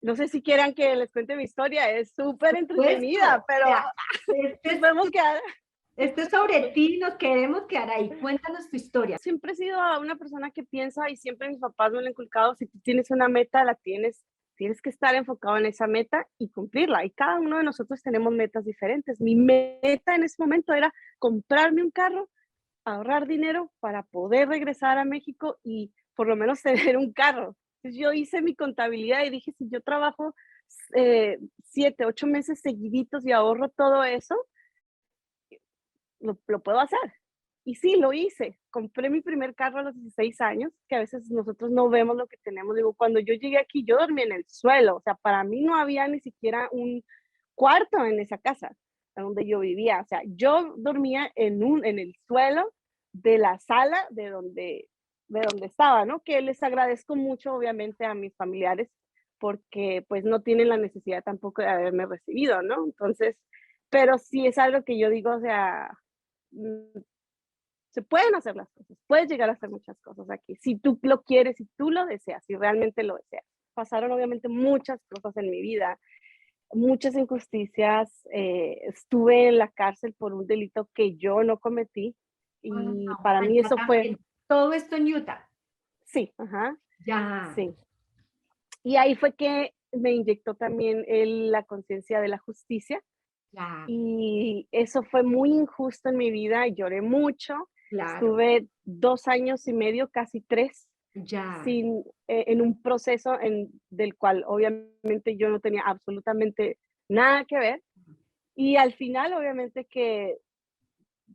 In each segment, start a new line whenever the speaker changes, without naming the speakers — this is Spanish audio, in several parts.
No sé si quieran que les cuente mi historia, es súper entretenida,
Puesto, o
pero
sea, este
nos
es,
podemos quedar.
este es sobre ti, nos queremos quedar ahí. Cuéntanos tu historia.
Siempre he sido una persona que piensa y siempre mis papás me lo han inculcado, si tú tienes una meta, tienes que estar enfocado en esa meta y cumplirla. Y cada uno de nosotros tenemos metas diferentes. Mi meta en ese momento era comprarme un carro, ahorrar dinero para poder regresar a México y por lo menos tener un carro. Entonces yo hice mi contabilidad y dije, si yo trabajo 7, 8 meses seguiditos y ahorro todo eso, lo puedo hacer. Y sí, lo hice. Compré mi primer carro a los 16 años, que a veces nosotros no vemos lo que tenemos. Digo, cuando yo llegué aquí, yo dormí en el suelo. O sea, para mí no había ni siquiera un cuarto en esa casa donde yo vivía. O sea, yo dormía en el suelo de la sala de donde estaba, ¿no? Que les agradezco mucho, obviamente, a mis familiares, porque pues no tienen la necesidad tampoco de haberme recibido, ¿no? Entonces, pero sí es algo que yo digo, o sea, mm, se pueden hacer las cosas, puedes llegar a hacer muchas cosas aquí, si tú lo quieres, si tú lo deseas, si realmente lo deseas. Pasaron obviamente muchas cosas en mi vida, muchas injusticias, estuve en la cárcel por un delito que yo no cometí y
Wow,
para mí
allá
eso fue,
también. Todo esto en Utah.
sí, ajá,
Ya,
sí. Y ahí fue que me inyectó también la conciencia de la justicia
ya,
y eso fue muy injusto en mi vida, lloré mucho,
claro,
estuve 2 años y medio, casi 3,
ya.
en un proceso del cual obviamente yo no tenía absolutamente nada que ver y al final obviamente que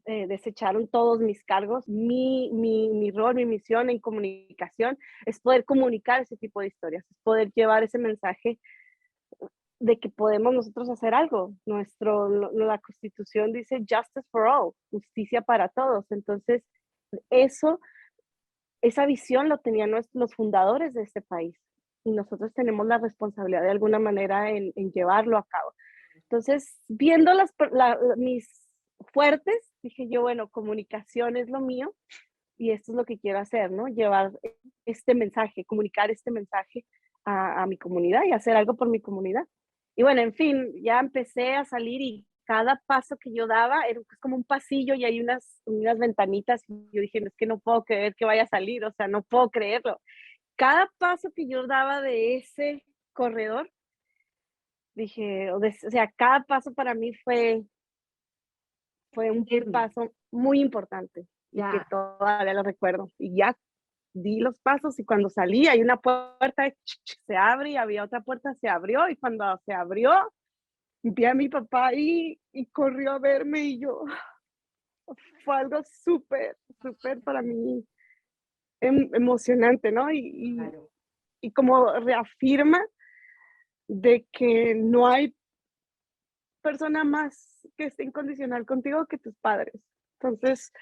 desecharon todos mis cargos, mi rol, mi misión en comunicación es poder comunicar ese tipo de historias, es poder llevar ese mensaje de que podemos nosotros hacer algo. La Constitución dice justice for all, justicia para todos. Entonces, eso, esa visión lo tenían los fundadores de este país y nosotros tenemos la responsabilidad de alguna manera en llevarlo a cabo. Entonces, viendo mis fuertes, dije yo, bueno, comunicación es lo mío y esto es lo que quiero hacer, ¿no? Llevar este mensaje, comunicar este mensaje a mi comunidad y hacer algo por mi comunidad. Y bueno, en fin, ya empecé a salir y cada paso que yo daba era como un pasillo y hay unas ventanitas y yo dije, no, es que no puedo creer que vaya a salir, o sea, no puedo creerlo. Cada paso que yo daba de ese corredor, dije, o sea, cada paso para mí fue un
Entiendo.
paso muy importante y que
Ya,
todavía lo recuerdo. Y ya di los pasos y cuando salí hay una puerta, se abre y había otra puerta, se abrió y cuando se abrió, vi a mi papá ahí y corrió a verme y yo, fue algo súper, súper para mí emocionante, ¿no?
claro.
Y como reafirma de que no hay persona más que esté incondicional contigo que tus padres. Entonces,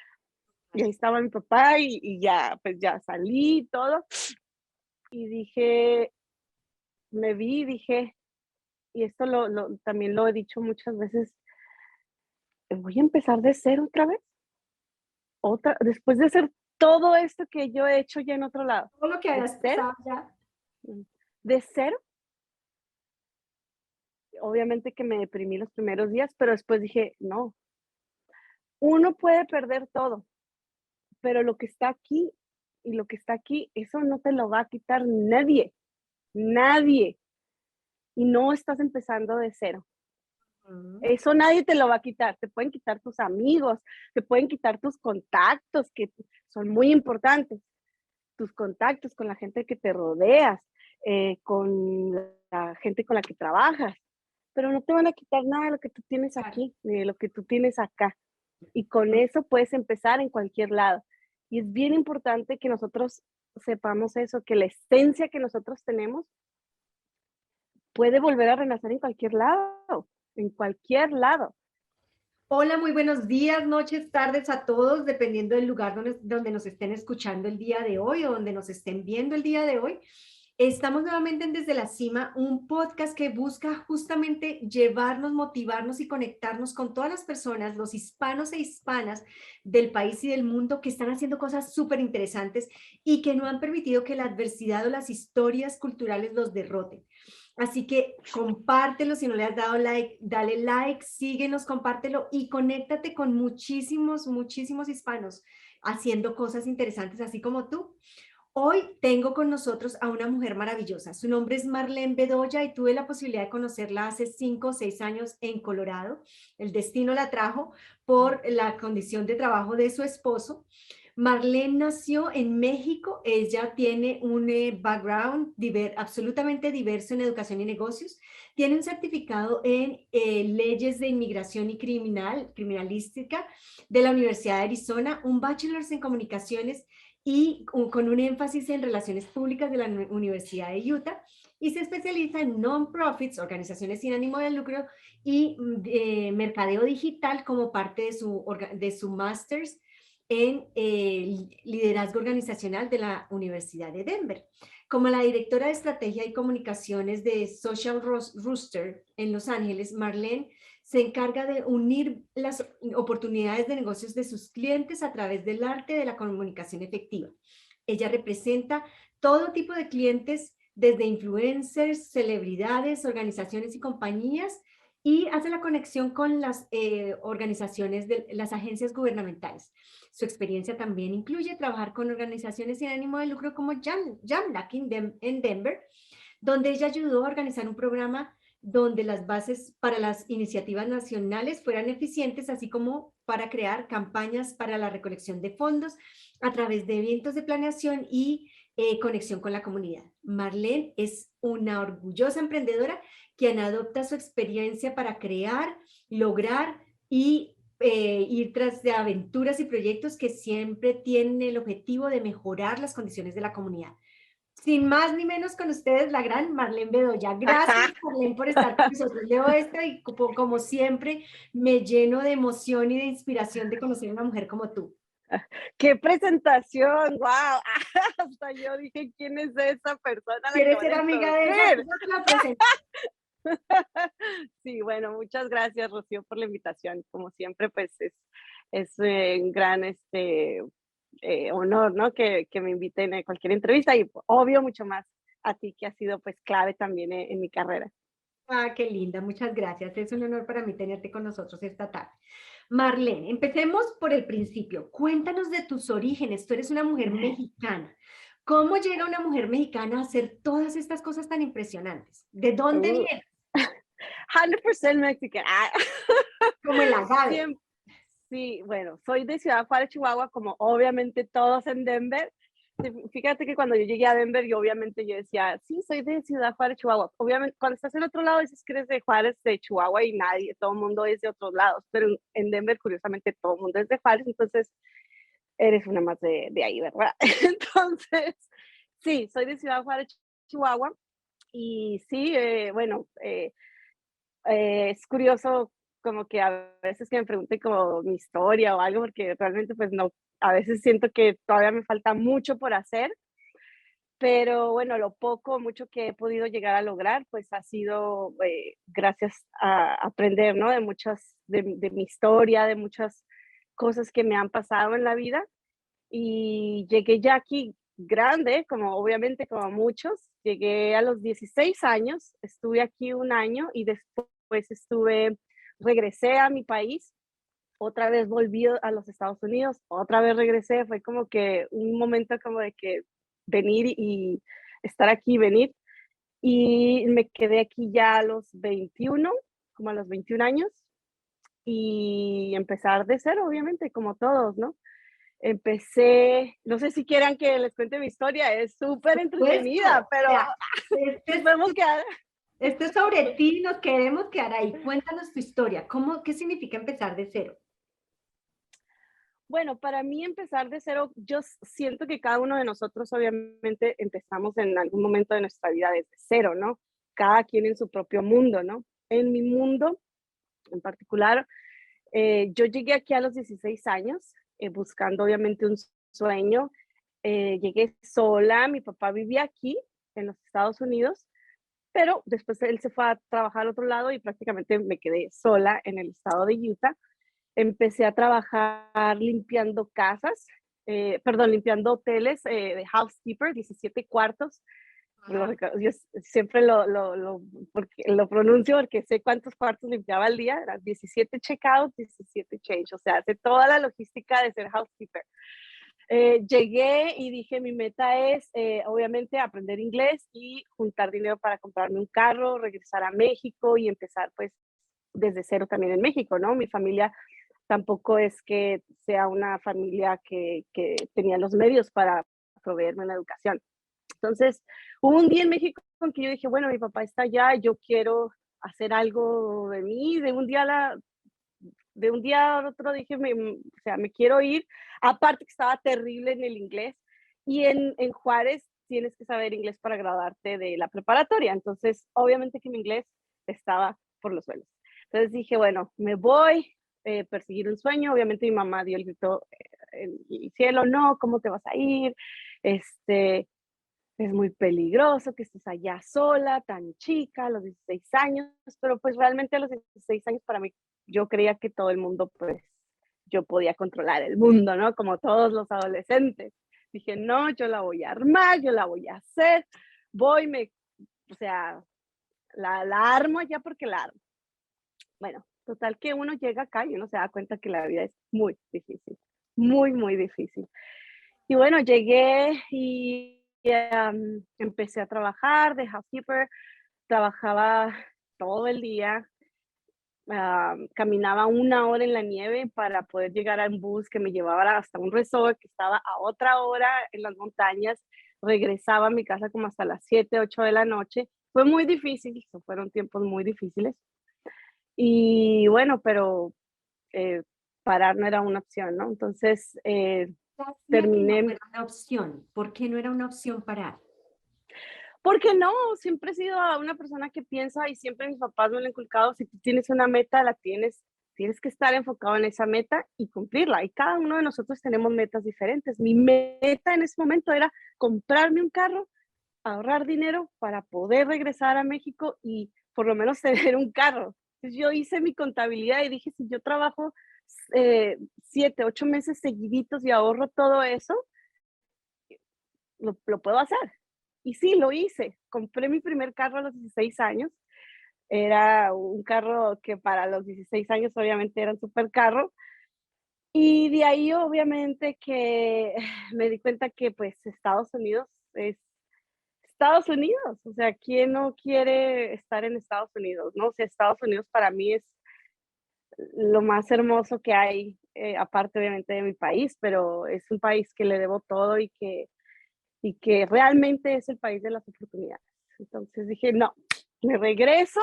y ahí estaba mi papá y ya, pues ya salí y todo. Y dije, me vi y dije, y esto también lo he dicho muchas veces, voy a empezar de cero otra vez, después de hacer todo esto que yo he hecho ya en otro lado,
Todo lo que
de
hayas
cero,
pasado ya.
de cero. Obviamente que me deprimí los primeros días, pero después dije, no, uno puede perder todo, pero lo que está aquí y lo que está aquí, eso no te lo va a quitar nadie, nadie. Y no estás empezando de cero.
Ujú.
Eso nadie te lo va a quitar. Te pueden quitar tus amigos, te pueden quitar tus contactos, que son muy importantes. Tus contactos con la gente que te rodeas, con la gente con la que trabajas. Pero no te van a quitar nada de lo que tú tienes
Claro.
aquí, ni de lo que tú tienes acá. Y con eso puedes empezar en cualquier lado. Y es bien importante que nosotros sepamos eso, que la esencia que nosotros tenemos puede volver a renacer en cualquier lado.
Hola, muy buenos días, noches, tardes a todos, dependiendo del lugar donde nos estén escuchando el día de hoy o donde nos estén viendo el día de hoy. Estamos nuevamente en Desde la Cima, un podcast que busca justamente llevarnos, motivarnos y conectarnos con todas las personas, los hispanos e hispanas del país y del mundo que están haciendo cosas súper interesantes y que no han permitido que la adversidad o las historias culturales los derroten. Así que compártelo, si no le has dado like, dale like, síguenos, compártelo y conéctate con muchísimos, muchísimos hispanos haciendo cosas interesantes, así como tú. Hoy tengo con nosotros a una mujer maravillosa. Su nombre es Marlene Bedoya y tuve la posibilidad de conocerla hace 5 o 6 años en Colorado. El destino la trajo por la condición de trabajo de su esposo. Marlene nació en México. Ella tiene un background absolutamente diverso en educación y negocios. Tiene un certificado en leyes de inmigración y criminalística de la Universidad de Arizona, un bachelor's en comunicaciones y con un énfasis en relaciones públicas de la Universidad de Utah, y se especializa en non-profits, organizaciones sin ánimo de lucro, y mercadeo digital como parte de su máster's en liderazgo organizacional de la Universidad de Denver. Como la directora de estrategia y comunicaciones de Social Rooster en Los Ángeles, Marlene se encarga de unir las oportunidades de negocios de sus clientes a través del arte de la comunicación efectiva. Ella representa todo tipo de clientes, desde influencers, celebridades, organizaciones y compañías, y hace la conexión con las organizaciones de las agencias gubernamentales. Su experiencia también incluye trabajar con organizaciones sin ánimo de lucro como Jamlac en Denver, donde ella ayudó a organizar un programa donde las bases para las iniciativas nacionales fueran eficientes, así como para crear campañas para la recolección de fondos a través de eventos de planeación y conexión con la comunidad. Marlene es una orgullosa emprendedora quien adopta su experiencia para crear, lograr y ir tras de aventuras y proyectos que siempre tienen el objetivo de mejorar las condiciones de la comunidad. Sin más ni menos con ustedes, la gran Marlene Bedoya. Gracias, Marlene, por estar con nosotros. Leo esto y como siempre me lleno de emoción y de inspiración de conocer a una mujer como tú.
¡Qué presentación! ¡Wow! Hasta yo dije, ¿quién es esa persona a la que
¿Quieres
van
ser
a
amiga de ella?
introducir?
Yo te la presento.
Sí, bueno, muchas gracias, Rocío, por la invitación. Como siempre, pues es un gran honor, ¿no? Que me inviten a cualquier entrevista y obvio mucho más a ti que has sido pues clave también en mi carrera.
Ah, qué linda, muchas gracias. Es un honor para mí tenerte con nosotros esta tarde. Marlene, empecemos por el principio. Cuéntanos de tus orígenes. Tú eres una mujer mexicana. ¿Cómo llega una mujer mexicana a hacer todas estas cosas tan impresionantes? ¿De dónde
Uh,
viene?
100% Mexican.
Como el agave.
Siempre, sí, bueno, soy de Ciudad Juárez, Chihuahua, como obviamente todos en Denver. Fíjate que cuando yo llegué a Denver, yo obviamente yo decía, sí, soy de Ciudad Juárez, Chihuahua. Obviamente, cuando estás en otro lado, dices que eres de Juárez, de Chihuahua y nadie, todo el mundo es de otros lados. Pero en Denver, curiosamente, todo el mundo es de Juárez, entonces eres una más de ahí, ¿verdad? Entonces, sí, soy de Ciudad Juárez, Chihuahua. Y sí, bueno, es curioso como que a veces que me pregunten como mi historia o algo, porque realmente pues no, a veces siento que todavía me falta mucho por hacer, pero bueno, lo poco, mucho que he podido llegar a lograr, pues ha sido gracias a aprender, ¿no? De muchas, de mi historia, de muchas cosas que me han pasado en la vida y llegué ya aquí grande, como obviamente como muchos, llegué a los 16 años, estuve aquí un año y después regresé a mi país, otra vez volví a los Estados Unidos, otra vez regresé, fue como que un momento como de que venir y estar aquí, venir, y me quedé aquí ya a los 21, como a los 21 años, y empezar de cero, obviamente, como todos, ¿no? Empecé, no sé si quieran que les cuente mi historia, es súper entretenida,
Puesto.
pero
Este
nos
es,
podemos quedar.
esto es sobre ti, nos queremos quedar ahí. Cuéntanos tu historia. ¿Qué significa empezar de cero?
Bueno, para mí empezar de cero, yo siento que cada uno de nosotros obviamente empezamos en algún momento de nuestra vida desde cero, ¿no? Cada quien en su propio mundo, ¿no? En mi mundo en particular, yo llegué aquí a los 16 años, buscando obviamente un sueño. Llegué sola, mi papá vivía aquí en los Estados Unidos, pero después él se fue a trabajar al otro lado y prácticamente me quedé sola en el estado de Utah. Empecé a trabajar limpiando casas, perdón, limpiando hoteles de housekeeper, 17 cuartos. Yo siempre porque lo pronuncio porque sé cuántos cuartos limpiaba al día, eran 17 check-out, 17 change, o sea, hace toda la logística de ser housekeeper. Llegué y dije, mi meta es, obviamente, aprender inglés y juntar dinero para comprarme un carro, regresar a México y empezar, pues, desde cero también en México, ¿no? Mi familia tampoco es que sea una familia que tenía los medios para proveerme una educación. Entonces, hubo un día en México en que yo dije, bueno, mi papá está allá, yo quiero hacer algo de mí, de un día al otro dije, o sea, me quiero ir, aparte que estaba terrible en el inglés, y en Juárez tienes que saber inglés para graduarte de la preparatoria, entonces obviamente que mi inglés estaba por los suelos. Entonces dije, bueno, me voy, perseguir un sueño, obviamente mi mamá dio el grito en el cielo, no, ¿cómo te vas a ir? Es muy peligroso que estés allá sola, tan chica, a los 16 años, pero pues realmente a los 16 años para mí, yo creía que todo el mundo, pues yo podía controlar el mundo, ¿no? Como todos los adolescentes. Dije, no, yo la voy a armar, yo la voy a hacer, o sea, la armo ya porque la armo. Bueno, total que uno llega acá y uno se da cuenta que la vida es muy difícil, muy, muy difícil. Y bueno, llegué y empecé a trabajar de housekeeper, trabajaba todo el día, caminaba 1 hora en la nieve para poder llegar a un bus que me llevaba hasta un resort que estaba a otra hora en las montañas, regresaba a mi casa como hasta las 7, 8 de la noche. Fue muy difícil, fueron tiempos muy difíciles. Y bueno, pero eh, parar no era una opción, ¿no? Entonces
Hacía que no
terminé.
fuera una opción. ¿Por qué no era una opción parar?
Porque no, siempre he sido una persona que piensa y siempre mis papás me lo han inculcado, si tú tienes una meta, tienes que estar enfocado en esa meta y cumplirla. Y cada uno de nosotros tenemos metas diferentes. Mi meta en ese momento era comprarme un carro, ahorrar dinero para poder regresar a México y por lo menos tener un carro. Entonces yo hice mi contabilidad y dije, si yo trabajo 7, 8 meses seguiditos y ahorro todo eso, lo puedo hacer. Y sí, lo hice. Compré mi primer carro a los 16 años. Era un carro que para los 16 años obviamente era un super carro. Y de ahí obviamente que me di cuenta que pues Estados Unidos es Estados Unidos. O sea, ¿quién no quiere estar en Estados Unidos? ¿No? O sea, Estados Unidos para mí es lo más hermoso que hay, aparte obviamente de mi país, pero es un país que le debo todo y que realmente es el país de las oportunidades. Entonces dije, no, me regresé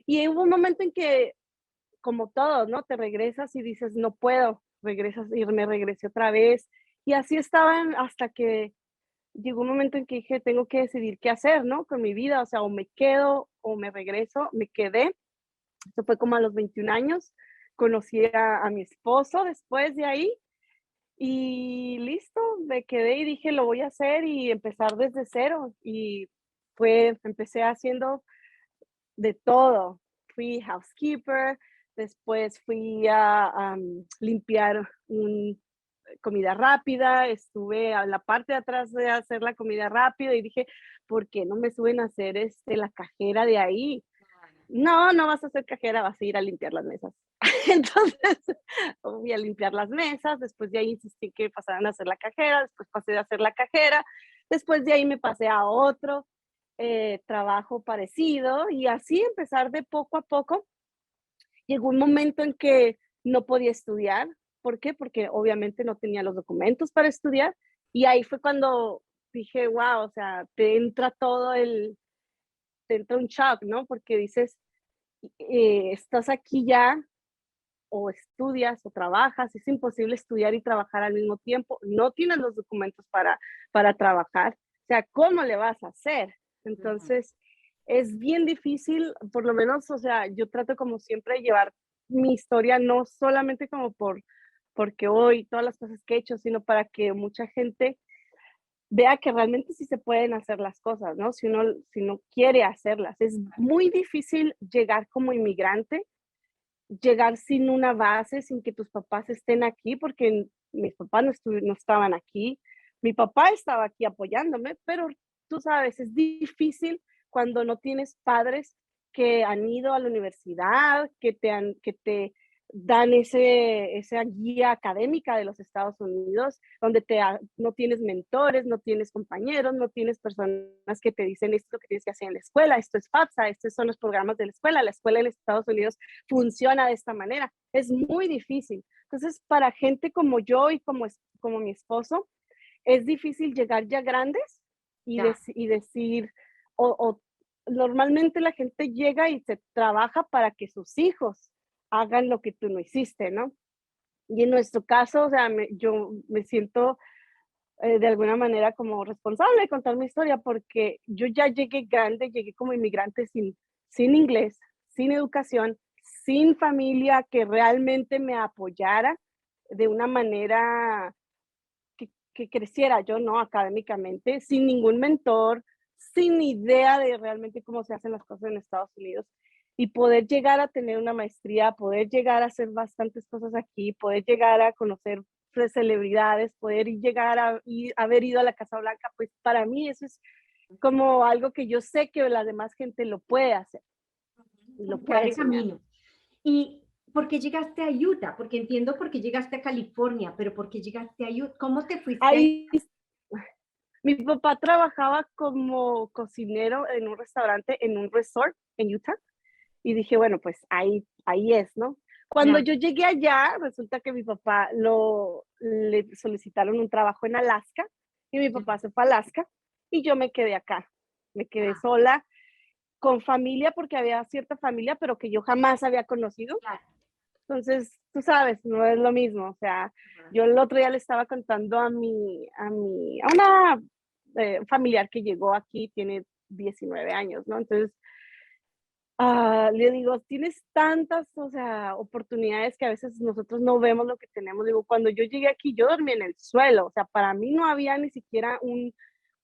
y hubo un momento en que, como todos, ¿no? Te regresas y dices, no puedo, regresas y me regresé otra vez y así estaban hasta que llegó un momento en que dije, tengo que decidir qué hacer, ¿no? Con mi vida, o sea, o me quedo o me regreso, me quedé. Eso fue como a los 21 años. Conocí a mi esposo después de ahí y listo, me quedé y dije, lo voy a hacer y empezar desde cero. Y empecé haciendo de todo. Fui housekeeper, después fui a limpiar comida rápida, estuve a la parte de atrás de hacer la comida rápida y dije, ¿por qué no me suben a hacer la cajera de ahí? No, no vas a ser cajera, vas a ir a limpiar las mesas. Entonces, voy a limpiar las mesas, después de ahí insistí que pasaran a hacer la cajera, después pasé a hacer la cajera, después de ahí me pasé a otro trabajo parecido y así empezar de poco a poco. Llegó un momento en que no podía estudiar. ¿Por qué? Porque obviamente no tenía los documentos para estudiar y ahí fue cuando dije, wow, o sea, te entra un shock, ¿no? Porque dices, estás aquí ya, o estudias o trabajas, es imposible estudiar y trabajar al mismo tiempo, no tienes los documentos para trabajar, o sea, ¿cómo le vas a hacer?
Ujú.
Entonces, es bien difícil, por lo menos, o sea, yo trato como siempre de llevar mi historia no solamente como porque hoy todas las cosas que he hecho, sino para que mucha gente vea que realmente sí se pueden hacer las cosas, ¿no? Si uno quiere hacerlas. Es muy difícil llegar como inmigrante, llegar sin una base, sin que tus papás estén aquí, porque mis papás no estaban aquí. Mi papá estaba aquí apoyándome, pero tú sabes, es difícil cuando no tienes padres que han ido a la universidad, que te dan esa guía académica de los Estados Unidos, donde no tienes mentores, no tienes compañeros, no tienes personas que te dicen esto es lo que tienes que hacer en la escuela, esto es FAFSA, estos son los programas de la escuela en Estados Unidos funciona de esta manera. Es muy difícil. Entonces, para gente como yo y como mi esposo, es difícil llegar ya grandes y decir, o normalmente la gente llega y se trabaja para que sus hijos hagan lo que tú no hiciste, ¿no? Y en nuestro caso, o sea, yo me siento de alguna manera como responsable de contar mi historia porque yo ya llegué grande, llegué como inmigrante sin inglés, sin educación, sin familia que realmente me apoyara de una manera que creciera yo, ¿no? Académicamente, sin ningún mentor, sin idea de realmente cómo se hacen las cosas en Estados Unidos y poder llegar a tener una maestría, poder llegar a hacer bastantes cosas aquí, poder llegar a conocer celebridades, poder llegar a haber ido a la Casa Blanca, pues para mí eso es como algo que yo sé que la demás gente lo puede hacer y lo
Que
puede
abre
enseñar.
camino. ¿Y por qué llegaste a Utah? Porque entiendo por qué llegaste a California, pero ¿por qué llegaste a Utah? ¿Cómo te fuiste a
Ahí mi papá trabajaba como cocinero en un restaurante, en un resort en Utah. Y dije, bueno, pues ahí es, ¿no? Cuando
Utah?
yo llegué allá, resulta que mi papá le solicitaron un trabajo en Alaska y mi papá se fue a Alaska y yo me quedé acá. Me quedé sola, con familia, porque había cierta familia, pero que yo jamás había conocido.
Claro.
Entonces, tú sabes, no es lo mismo. O sea, yo el otro día le estaba contando a una familiar que llegó aquí, tiene 19 años, ¿no? Entonces, le digo, tienes tantas, o sea, oportunidades que a veces nosotros no vemos lo que tenemos. Digo, cuando yo llegué aquí, yo dormí en el suelo, o sea, para mí no había ni siquiera un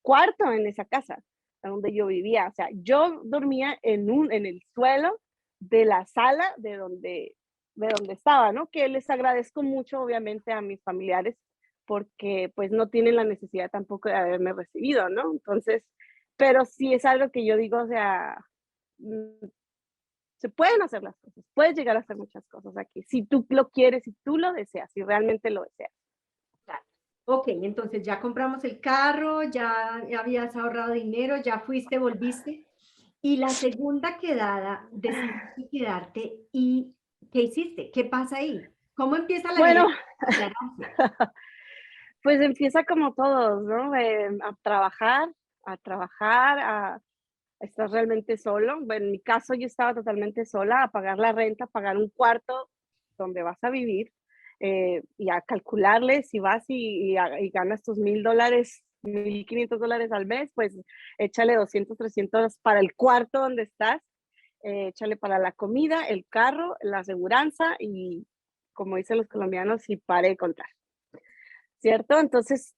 cuarto en esa casa donde yo vivía, o sea, yo dormía en el suelo de la sala de donde estaba, ¿no? Que les agradezco mucho, obviamente, a mis familiares, porque pues no tienen la necesidad tampoco de haberme recibido, ¿no? Entonces, pero sí es algo que yo digo, o sea, mm, se pueden hacer las cosas, puedes llegar a hacer muchas cosas aquí, si tú lo quieres, si tú lo deseas, si realmente lo deseas.
Claro. Ok, entonces ya compramos el carro, ya habías ahorrado dinero, ya fuiste, volviste. Y la segunda quedada, decidiste quedarte y ¿qué hiciste? ¿Qué pasa ahí? ¿Cómo empieza la vida
Bueno,
a aclararse?
pues empieza como todos, ¿no? A trabajar, a estar realmente solo. Bueno, en mi caso yo estaba totalmente sola, a pagar la renta, a pagar un cuarto donde vas a vivir y a calcularle si vas y ganas tus $1,000, $1,500 al mes, pues échale 200, 300 para el cuarto donde estás, échale para la comida, el carro, la aseguranza y como dicen los colombianos, y pare de contar, ¿cierto? Entonces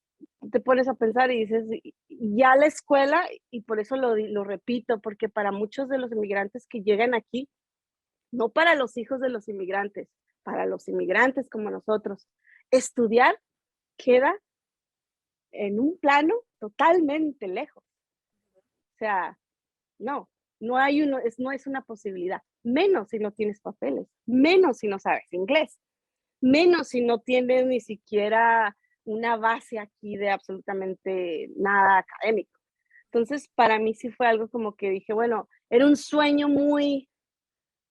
te pones a pensar y dices, ya la escuela, y por eso lo repito, porque para muchos de los inmigrantes que llegan aquí, no para los hijos de los inmigrantes, para los inmigrantes como nosotros, estudiar queda en un plano totalmente lejos. O sea, no, no es una posibilidad, menos si no tienes papeles, menos si no sabes inglés, menos si no tienes ni siquiera una base aquí de absolutamente nada académico. Entonces, para mí sí fue algo como que dije, bueno, era un sueño muy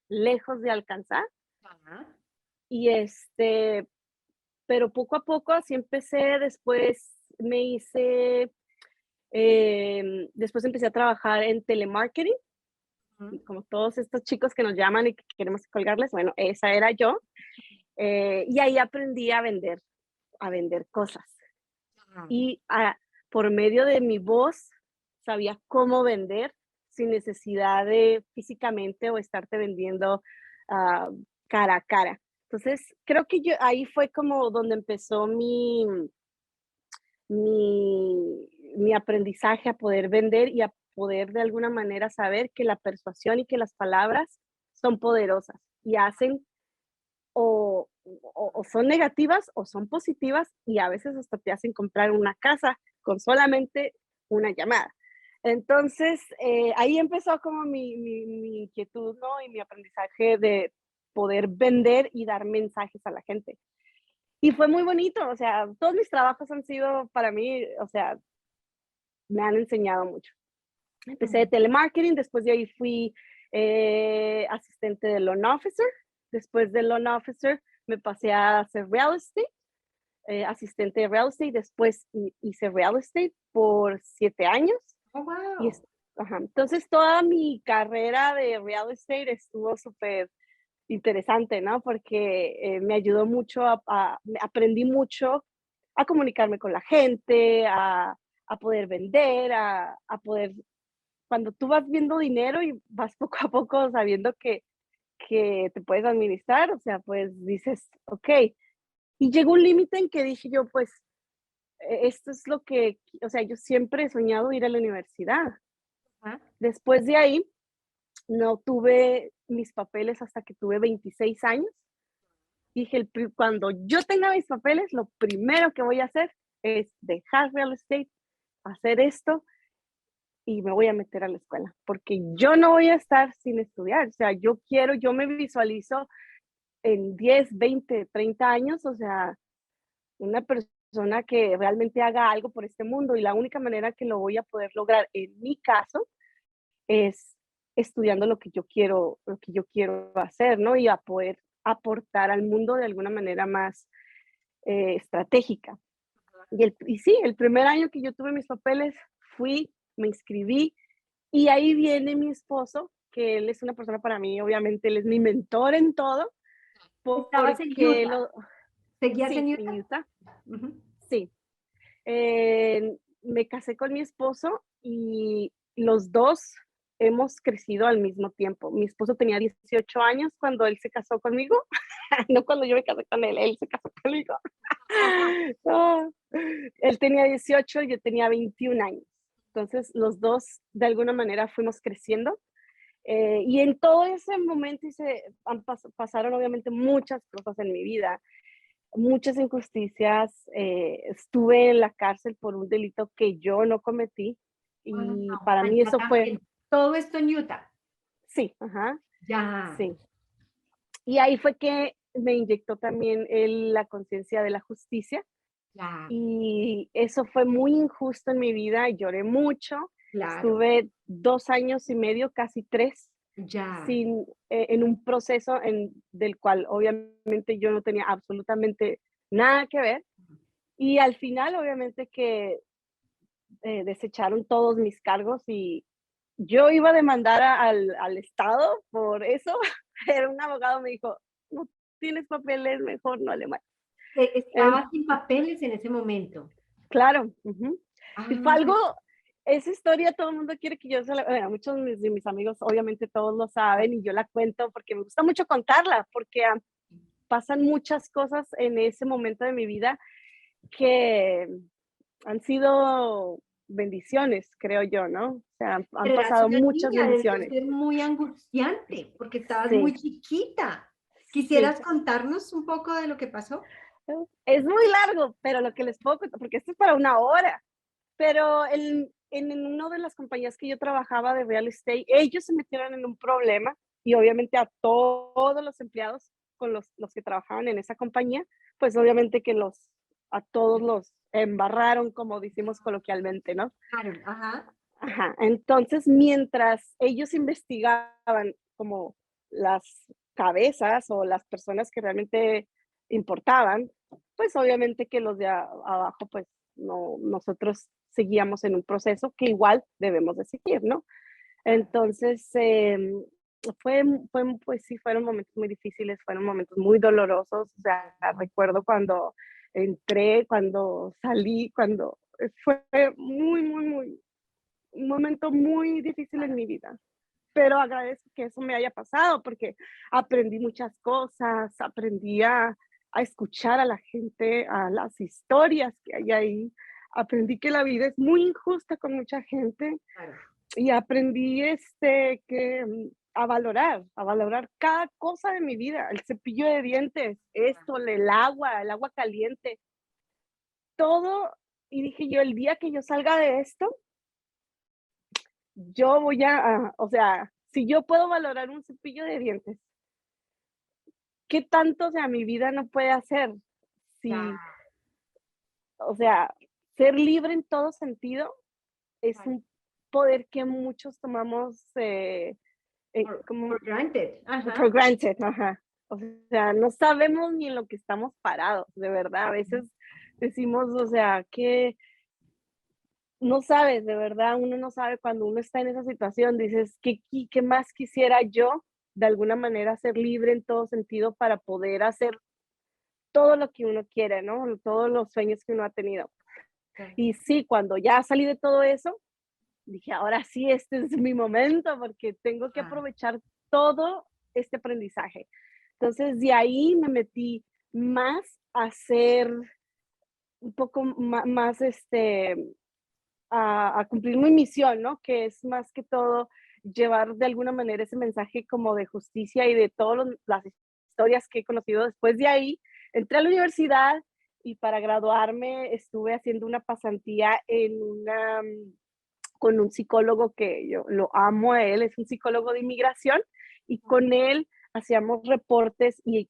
lejos de alcanzar
Ajá.
y pero poco a poco así empecé, después empecé a trabajar en telemarketing,
Ujú.
como todos estos chicos que nos llaman y que queremos colgarles, bueno, esa era yo, y ahí aprendí a vender cosas.
Ajá.
Y por medio de mi voz sabía cómo vender sin necesidad de físicamente o estarte vendiendo ah, cara a cara. Entonces, creo que ahí fue como donde empezó mi aprendizaje a poder vender y a poder de alguna manera saber que la persuasión y que las palabras son poderosas y hacen o son negativas o son positivas y a veces hasta te hacen comprar una casa con solamente una llamada. Entonces, ahí empezó como mi inquietud, ¿no? Y mi aprendizaje de poder vender y dar mensajes a la gente. Y fue muy bonito, o sea, todos mis trabajos han sido para mí, o sea, me han enseñado mucho. Empecé de
Mm.
telemarketing, después de ahí fui asistente de loan officer, después de loan officer me pasé a hacer real estate, asistente de real estate, después hice real estate por 7 años.
Oh,
Y
wow.
ajá, entonces toda mi carrera de real estate estuvo súper interesante, ¿no? Porque me ayudó mucho aprendí mucho a comunicarme con la gente, a poder vender, a poder, cuando tú vas viendo dinero y vas poco a poco sabiendo que te puedes administrar, o sea, pues dices, ok. Y llegó un límite en que dije yo, pues, esto es lo que, o sea, yo siempre he soñado ir a la universidad.
Ajá.
Después de ahí, no tuve mis papeles hasta que tuve 26 años. Dije, cuando yo tenga mis papeles, lo primero que voy a hacer es dejar real estate, hacer esto y me voy a meter a la escuela, porque yo no voy a estar sin estudiar. O sea, yo me visualizo en 10, 20, 30 años, o sea, una persona que realmente haga algo por este mundo y la única manera que lo voy a poder lograr en mi caso es estudiando lo que yo quiero hacer, ¿no? Y a poder aportar al mundo de alguna manera más estratégica. Y sí, el primer año que yo tuve mis papeles, fui, me inscribí y ahí viene mi esposo, que él es una persona para mí, obviamente, él es mi mentor en todo,
Estabas en
porque
Utah. ¿Seguías
sí,
en
en
Utah?
Utah,
Ujú.
sí. Me casé con mi esposo y los dos hemos crecido al mismo tiempo. Mi esposo tenía 18 años cuando él se casó conmigo, no cuando yo me casé con él se casó conmigo. No, él tenía 18, yo tenía 21 años. Entonces, los dos de alguna manera fuimos creciendo. Y en todo ese momento pasaron obviamente muchas cosas en mi vida, muchas injusticias. Estuve en la cárcel por un delito que yo no cometí y
Wow,
para mí
allá
eso fue,
también. Todo esto en Utah.
sí, ajá,
Ya,
sí. Y ahí fue que me inyectó también la conciencia de la justicia.
ya,
Y eso fue muy injusto en mi vida, lloré mucho,
claro,
estuve 2 años y medio, casi 3,
ya.
en un proceso del cual obviamente yo no tenía absolutamente nada que ver. Y al final, obviamente que desecharon todos mis cargos y yo iba a demandar al Estado por eso, pero un abogado me dijo, no tienes papeles, mejor no le mandes.
Estabas sin papeles en ese momento.
Claro, ujú. Y fue
Ah,
algo, esa historia todo el mundo quiere que yo se la, bueno, muchos de mis amigos, obviamente todos lo saben y yo la cuento porque me gusta mucho contarla, porque pasan muchas cosas en ese momento de mi vida que han sido bendiciones, creo yo, ¿no? O sea, han
pero eras
pasado
una
muchas
niña, debió
bendiciones.
ser muy angustiante porque estabas muy
Sí,
chiquita.
sí.
¿Quisieras contarnos un poco de lo que pasó?
Es muy largo, pero lo que les puedo contar, porque esto es para una hora. Pero en una de las compañías que yo trabajaba de real estate, ellos se metieron en un problema y obviamente a todos los empleados con los que trabajaban en esa compañía, pues obviamente que a todos los embarraron, como decimos coloquialmente, ¿no?
Claro, ajá.
Ajá. Entonces, mientras ellos investigaban como las cabezas o las personas que realmente importaban, pues obviamente que los de abajo, pues no, nosotros seguíamos en un proceso que igual debemos de seguir, ¿no? Entonces, pues sí, fueron momentos muy difíciles, fueron momentos muy dolorosos. O sea, recuerdo cuando entré, cuando salí, cuando fue muy, un momento muy difícil en mi vida, pero agradezco que eso me haya pasado porque aprendí muchas cosas, aprendí a escuchar a la gente, a las historias que hay ahí, aprendí que la vida es muy injusta con mucha gente
Claro.
y aprendí a valorar cada cosa de mi vida, el cepillo de dientes, esto, el agua caliente, todo. Y dije yo, el día que yo salga de esto, yo voy o sea, si yo puedo valorar un cepillo de dientes, ¿qué tanto, o sea, mi vida no puede hacer? Si,
Ya,
o sea, ser libre en todo sentido es
claro.
un poder que muchos tomamos como
For granted.
for
Ajá.
granted, ajá. O sea, no sabemos ni en lo que estamos parados, de verdad. A veces decimos, o sea, que no sabes, de verdad, uno no sabe cuando uno está en esa situación, dices, ¿qué más quisiera yo de alguna manera ser libre en todo sentido para poder hacer todo lo que uno quiere, ¿no? Todos los sueños que uno ha tenido.
Claro.
Y sí, cuando ya salí de todo eso, dije, ahora sí, este es mi momento porque tengo que
Ah,
aprovechar todo este aprendizaje. Entonces, de ahí me metí más a hacer un poco más, a cumplir mi misión, ¿no? Que es más que todo llevar de alguna manera ese mensaje como de justicia y de todas las historias que he conocido. Después de ahí, entré a la universidad y para graduarme estuve haciendo una pasantía con un psicólogo que yo lo amo a él, es un psicólogo de inmigración, y con él hacíamos reportes y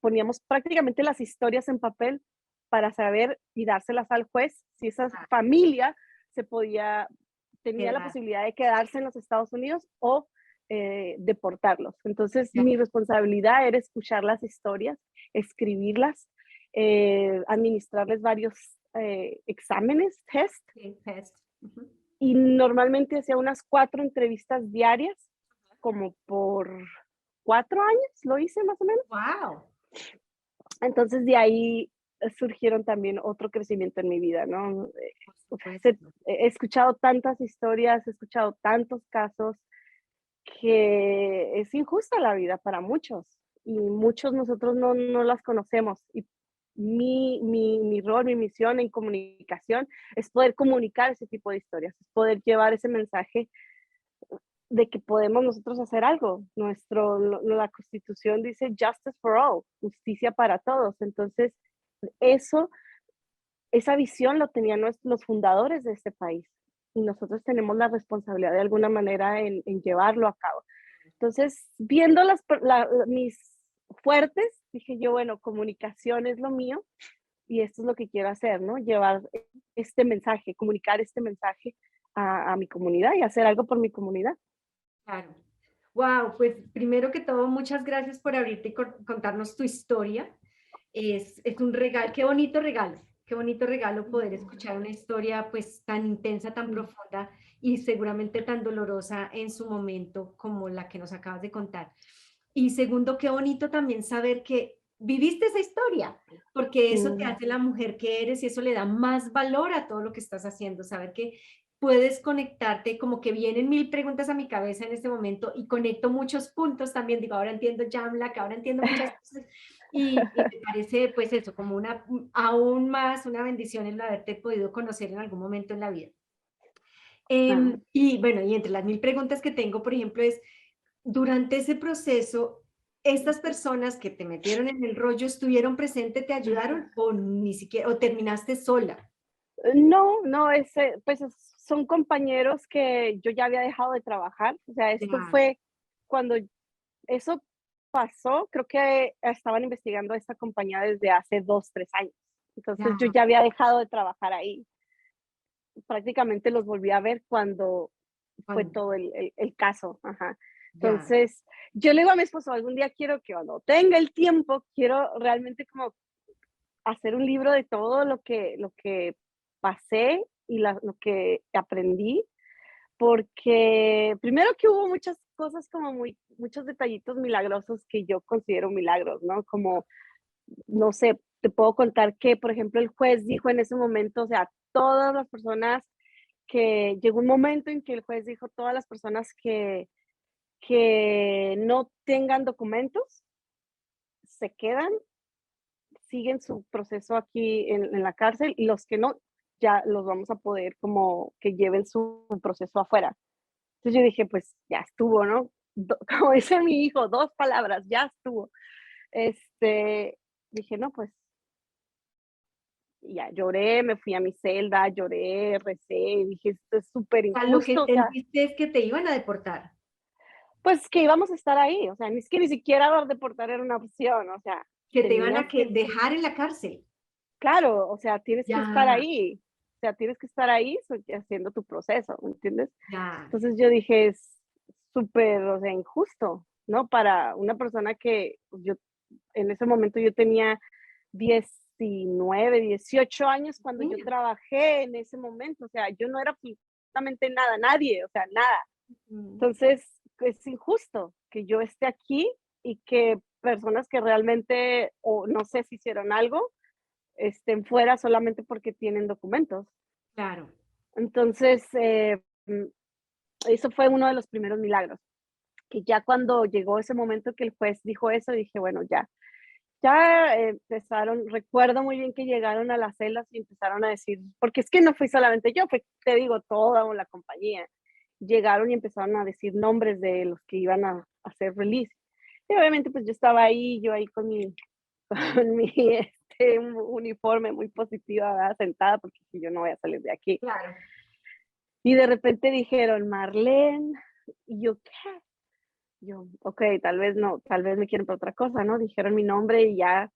poníamos prácticamente las historias en papel para saber y dárselas al juez si esa
ah,
familia se podía, tenía la
queda-
posibilidad de quedarse en los Estados Unidos o deportarlos. Entonces,
ya,
mi responsabilidad era escuchar las historias, escribirlas, administrarles varios exámenes, test,
sí, test. Ujú.
y normalmente hacía unas 4 entrevistas diarias, como por 4 años lo hice más o menos.
Wow.
Entonces de ahí surgieron también otro crecimiento en mi vida, ¿no?
Por
O sea,
supuesto.
he escuchado tantas historias, he escuchado tantos casos que es injusta la vida para muchos y muchos nosotros no las conocemos. Y mi rol, mi misión en comunicación es poder comunicar ese tipo de historias, es poder llevar ese mensaje de que podemos nosotros hacer algo. La Constitución dice justice for all, justicia para todos. Entonces, eso, esa visión lo tenían los fundadores de este país y nosotros tenemos la responsabilidad de alguna manera en llevarlo a cabo. Entonces, viendo mis fuertes, dije yo, bueno, comunicación es lo mío y esto es lo que quiero hacer, ¿no? Llevar este mensaje, comunicar este mensaje a mi comunidad y hacer algo por mi comunidad.
Claro. Wow, pues primero que todo, muchas gracias por abrirte y contarnos tu historia. Es un regalo, qué bonito regalo poder escuchar una historia pues tan intensa, tan profunda y seguramente tan dolorosa en su momento como la que nos acabas de contar. Y segundo, qué bonito también saber que viviste esa historia, porque eso te
Mm.
hace la mujer que eres y eso le da más valor a todo lo que estás haciendo, saber que puedes conectarte, como que vienen mil preguntas a mi cabeza en este momento y conecto muchos puntos también, digo, ahora entiendo Jamla, que ahora entiendo muchas cosas y me parece pues eso, como una, aún más una bendición el haberte podido conocer en algún momento en la vida.
Ah,
Y bueno, y entre las mil preguntas que tengo, por ejemplo, es, durante ese proceso, ¿estas personas que te metieron en el rollo estuvieron presentes, te ayudaron o ni siquiera, o terminaste sola?
no, no, pues son compañeros que yo ya había dejado de trabajar. O sea, esto
Ya,
fue cuando eso pasó, creo que estaban investigando a esta compañía desde hace 2, 3 años. Entonces yo
ya,
ya había dejado de trabajar ahí. Prácticamente los volví a ver cuando fue
cuando,
todo el caso. Ajá.
ya,
Entonces, yo le digo a mi esposo, algún día quiero que cuando tenga el tiempo, quiero realmente como hacer un libro de todo lo que pasé y lo que aprendí, porque primero que hubo muchas cosas como muchos detallitos milagrosos que yo considero milagros, ¿no? Como, no sé, te puedo contar que, por ejemplo, el juez dijo en ese momento, o sea, todas las personas que, llegó un momento en que el juez dijo, todas las personas que no tengan documentos se quedan, siguen su proceso aquí en la cárcel, y los que no, ya los vamos a poder como que lleven su proceso afuera. Entonces yo dije, pues ya estuvo, ¿no? Como dice mi hijo, 2 palabras, ya estuvo. Este, dije, no, pues Y ya lloré, me fui a mi celda, lloré, recé, y dije, esto es súper
O sea, lo que
injusto, o sea,
sentiste es que te iban a deportar.
pues que íbamos a estar ahí, o sea, es que ni siquiera deportar era una opción, o sea,
Que te iban
tenías
a
que,
dejar en la cárcel.
claro, o sea, tienes que estar
Ya,
ahí, o sea, tienes que estar ahí haciendo tu proceso, ¿me entiendes?
ya.
Entonces yo dije, es súper, o sea, injusto, ¿no? Para una persona que yo, en ese momento yo tenía 19, 18 años cuando yo
Niña.
trabajé en ese momento, o sea, yo no era absolutamente nada, nadie, o sea, nada.
Mm,
Entonces, es injusto que yo esté aquí y que personas que realmente, o no sé si hicieron algo, estén fuera solamente porque tienen documentos.
claro.
Entonces, eso fue uno de los primeros milagros, que ya cuando llegó ese momento que el juez dijo eso, dije, bueno, ya, ya empezaron, recuerdo muy bien que llegaron a las celdas y empezaron a decir, porque es que no fui solamente yo, fue, te digo, toda la compañía. Llegaron y empezaron a decir nombres de los que iban a hacer release. Y obviamente pues yo estaba ahí, yo ahí con mi, con mi uniforme muy positiva, ¿verdad? Sentada, porque si yo no voy a salir de aquí.
Claro.
Y de repente dijeron, Marlene, y yo, ¿qué? Yo, ok, tal vez no, tal vez me quieren para otra cosa, ¿no? Dijeron mi nombre y ya,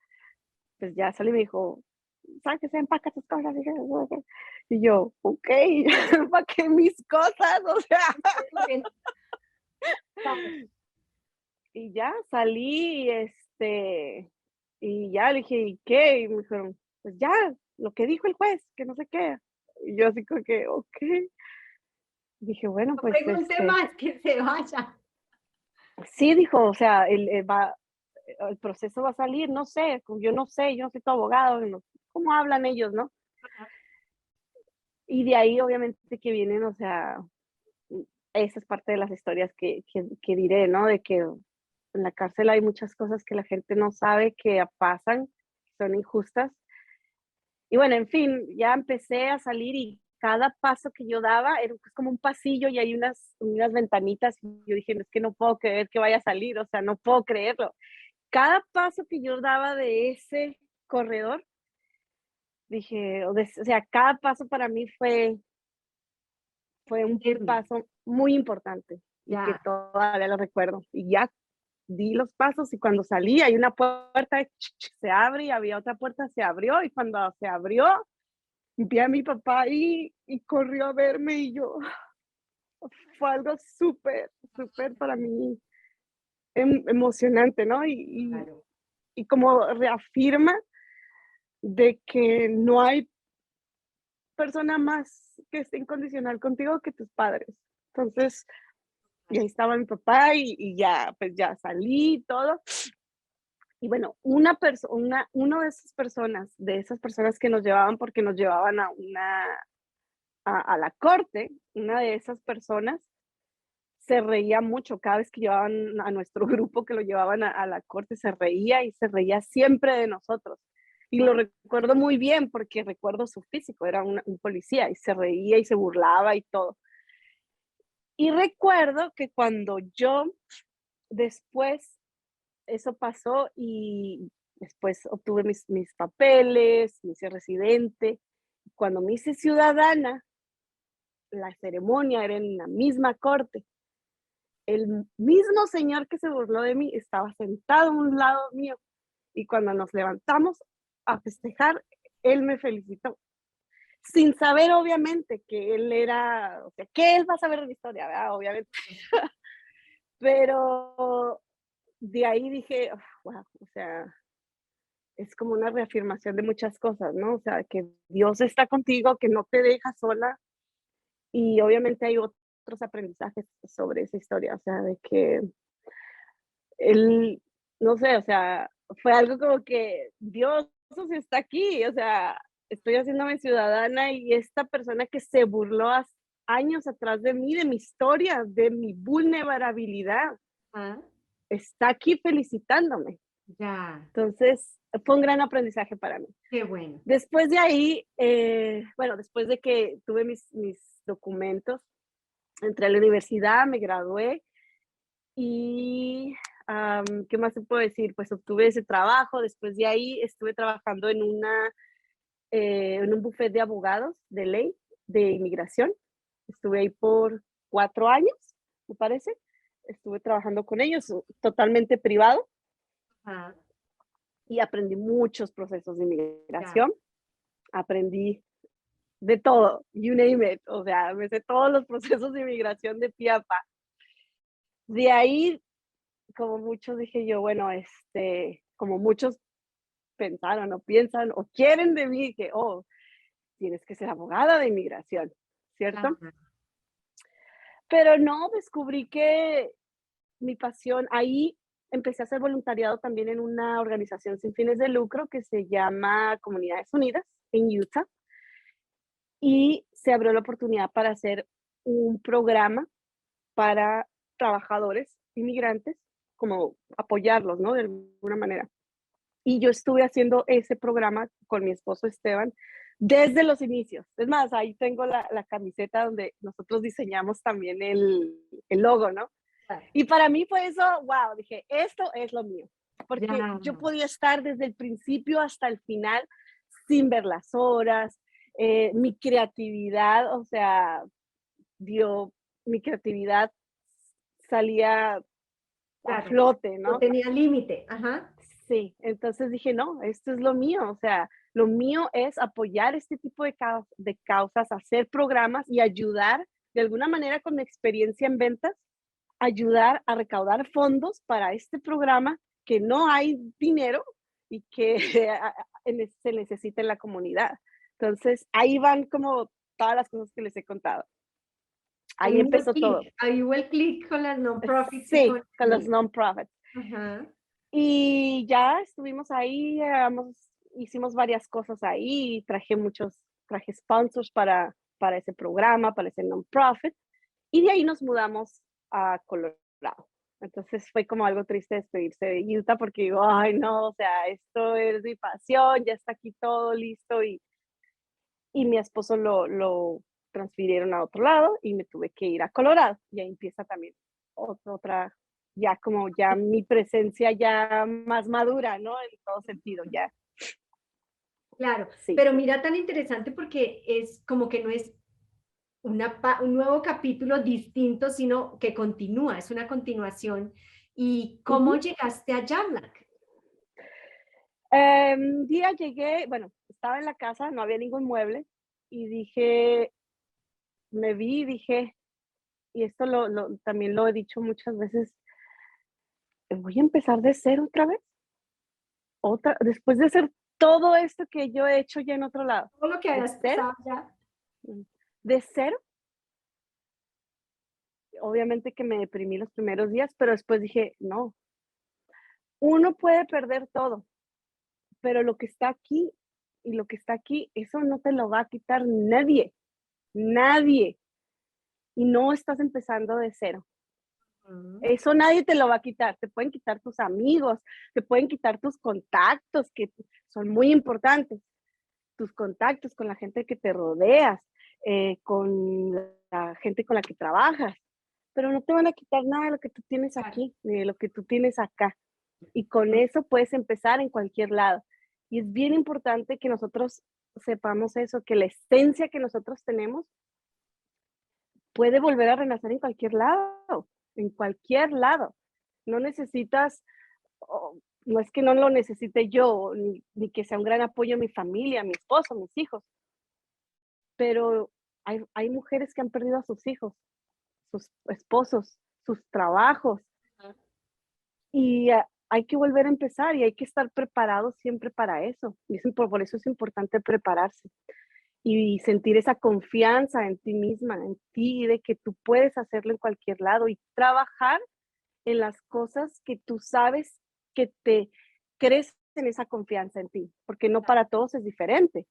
pues ya salí y me dijo, sáquese, empaca tus cosas. Y yo, ok, empaqué mis cosas, o sea,
Muy bien. Claro.
y ya salí, y ya le dije, ¿y qué? Y me dijeron, pues ya, lo que dijo el juez, que no sé qué. Y yo así como que, ok. Dije, bueno,
No
pues
pregunte más, que se vaya.
sí, dijo, o sea, el proceso va a salir, no sé, yo no soy tu abogado, no, ¿cómo hablan ellos, no? Y de ahí obviamente que vienen, o sea, esa es parte de las historias que diré, ¿no? De que en la cárcel hay muchas cosas que la gente no sabe que pasan, son injustas. Y bueno, en fin, ya empecé a salir y cada paso que yo daba era como un pasillo y hay unas ventanitas y yo dije, es que no puedo creer que vaya a salir, o sea, no puedo creerlo. Cada paso que yo daba de ese corredor, dije, o sea, cada paso para mí fue un
Entiendo.
paso muy importante y que
Ya.
todavía lo recuerdo. Y ya di los pasos y cuando salí hay una puerta, se abre y había otra puerta, se abrió y cuando se abrió, vi a mi papá ahí y corrió a verme y yo, fue algo súper, súper para mí emocionante, ¿no?
Claro.
Y como reafirma de que no hay persona más que esté incondicional contigo que tus padres. Entonces, y ahí estaba mi papá y ya, pues ya salí y todo. Y bueno, uno de esas personas que nos llevaban, porque nos llevaban a la corte, una de esas personas se reía mucho cada vez que llevaban a nuestro grupo, que lo llevaban a la corte, se reía y se reía siempre de nosotros. Y lo
Ah,
recuerdo muy bien porque recuerdo su físico, era un policía y se reía y se burlaba y todo. Y recuerdo que cuando yo después, eso pasó y después obtuve mis papeles, me hice residente. Cuando me hice ciudadana, la ceremonia era en la misma corte. El mismo señor que se burló de mí estaba sentado a un lado mío y cuando nos levantamos a festejar, él me felicitó. Sin saber, obviamente, que él era, o sea, que él va a saber de la historia, ¿verdad? Obviamente. Pero de ahí dije, wow, o sea, es como una reafirmación de muchas cosas, ¿no? O sea, que Dios está contigo, que no te deja sola y obviamente hay otros aprendizajes sobre esa historia, o sea, de que él, no sé, o sea, fue algo como que Dios o sea, está aquí, o sea, estoy haciéndome ciudadana y esta persona que se burló años atrás de mí, de mi historia, de mi vulnerabilidad,
ah,
está aquí felicitándome.
ya.
Entonces, fue un gran aprendizaje para mí.
Qué bueno.
Después de ahí, bueno, después de que tuve mis documentos, entré a la universidad, me gradué y, ¿qué más se puede decir? Pues obtuve ese trabajo. Después de ahí estuve trabajando en una en un bufete de abogados de ley de inmigración. Estuve ahí por 4 años, me parece. Estuve trabajando con ellos, totalmente privado,
Ajá,
y aprendí muchos procesos de
ya,
inmigración. Aprendí de todo, you name it. O sea, me sé todos los procesos de inmigración de pie a pa. De ahí, como muchos dije yo, bueno, como muchos pensaron o piensan o quieren de mí que, oh, tienes que ser abogada de inmigración, ¿cierto?
ajá,
Pero no, descubrí que mi pasión, ahí empecé a hacer voluntariado también en una organización sin fines de lucro que se llama Comunidades Unidas en Utah, y se abrió la oportunidad para hacer un programa para trabajadores inmigrantes, como apoyarlos, ¿no? De alguna manera. Y yo estuve haciendo ese programa con mi esposo Esteban desde los inicios. Es más, ahí tengo la camiseta donde nosotros diseñamos también el logo, ¿no?
claro,
Y para mí fue eso, wow, dije, esto es lo mío, porque
ya,
yo podía estar desde el principio hasta el final sin ver las horas, mi creatividad, o sea, dio, mi creatividad salía a
claro.
flote,
No
¿no?
tenía límite, ajá,
Sí, entonces dije, no, esto es lo mío, o sea, lo mío es apoyar este tipo de causas, hacer programas y ayudar de alguna manera con mi experiencia en ventas, ayudar a recaudar fondos para este programa que no hay dinero y que se necesita en la comunidad. Entonces, ahí van como todas las cosas que les he contado. Ahí empezó todo.
ahí hubo el clic con las non-profits y
Sí,
con
con los non-profits.
ajá,
Y ya estuvimos ahí, hicimos varias cosas ahí, traje sponsors para ese programa, para ese non-profit, y de ahí nos mudamos a Colorado. Entonces fue como algo triste despedirse de Utah porque digo, ay no, o sea, esto es mi pasión, ya está aquí todo listo, y mi esposo lo transfirieron a otro lado y me tuve que ir a Colorado. Y ahí empieza también otra, ya como ya mi presencia ya más madura, ¿no? En todo sentido, ya,
claro.
sí.
Pero mira tan interesante porque es como que no es un nuevo capítulo distinto, sino que continúa, es una continuación. ¿Y cómo
Ujú.
llegaste a Jamlack?
Un día llegué, bueno, estaba en la casa, no había ningún mueble y dije, me vi y dije, y esto también lo he dicho muchas veces, voy a empezar de cero otra vez, después de hacer todo esto que yo he hecho ya en otro lado,
Todo lo que
de
habías
cero.
pasado ya.
De cero, obviamente que me deprimí los primeros días, pero después dije, no, uno puede perder todo, pero lo que está aquí y lo que está aquí, eso no te lo va a quitar nadie, nadie. Y no estás empezando de cero.
Ujú,
Eso nadie te lo va a quitar. Te pueden quitar tus amigos, te pueden quitar tus contactos, que son muy importantes. Tus contactos con la gente que te rodeas, con la gente con la que trabajas, pero no te van a quitar nada de lo que tú tienes
claro.
aquí, ni de lo que tú tienes acá. Y con eso puedes empezar en cualquier lado. Y es bien importante que nosotros sepamos eso, que la esencia que nosotros tenemos puede volver a renacer en cualquier lado, en cualquier lado. No necesitas, no es que no lo necesite yo, ni que sea un gran apoyo mi familia, mi esposo, mis hijos, pero hay mujeres que han perdido a sus hijos, sus esposos, sus trabajos, y hay que volver a empezar y hay que estar preparados siempre para eso. Y por eso es importante prepararse y sentir esa confianza en ti misma, en ti, de que tú puedes hacerlo en cualquier lado y trabajar en las cosas que tú sabes que te crees en esa confianza en ti, porque no para todos es diferente.